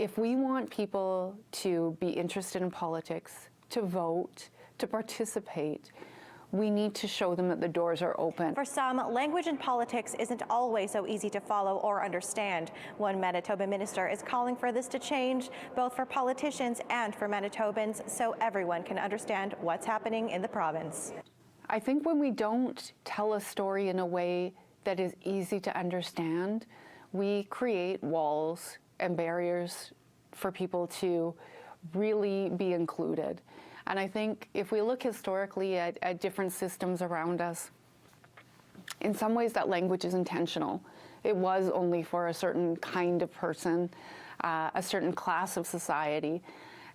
If we want people to be interested in politics, to vote, to participate, we need to show them that the doors are open. For some, language in politics isn't always so easy to follow or understand. One Manitoba minister is calling for this to change, both for politicians and for Manitobans, so everyone can understand what's happening in the province. I think when we don't tell a story in a way that is easy to understand, we create walls and barriers for people to really be included. And I think if we look historically at different systems around us, in some ways that language is intentional. It was only for a certain kind of person, a certain class of society.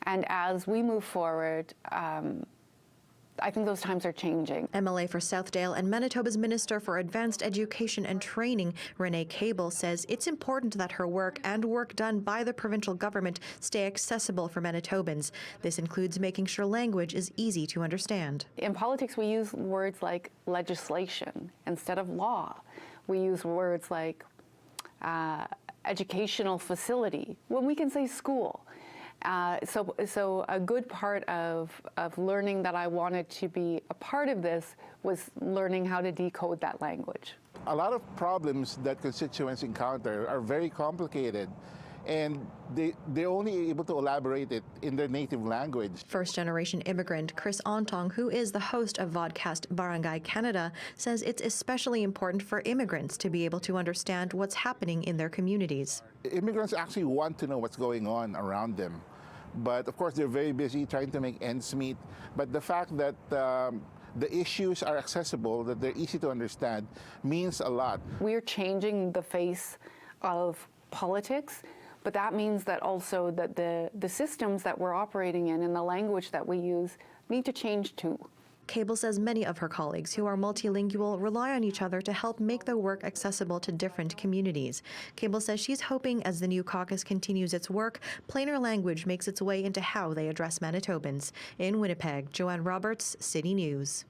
And as we move forward, I think those times are changing. MLA for Southdale and Manitoba's Minister for Advanced Education and Training, Renée Cable, says it's important that her work and work done by the provincial government stay accessible for Manitobans. This includes making sure language is easy to understand. In politics, we use words like legislation instead of law. We use words like educational facility when we can say school. So a good part of learning that I wanted to be a part of this was learning how to decode that language. A lot of problems that constituents encounter are very complicated, and they're only able to elaborate it in their native language. First-generation immigrant Chris Ontong, who is the host of vodcast Barangay Canada, says it's especially important for immigrants to be able to understand what's happening in their communities. Immigrants actually want to know what's going on around them. But of course, they're very busy trying to make ends meet. But the fact that the issues are accessible, that they're easy to understand, means a lot. We're changing the face of politics, but that means that also that the systems that we're operating in and the language that we use need to change too. Cable says many of her colleagues who are multilingual rely on each other to help make their work accessible to different communities. Cable says she's hoping as the new caucus continues its work, plainer language makes its way into how they address Manitobans. In Winnipeg, Joanne Roberts, City News.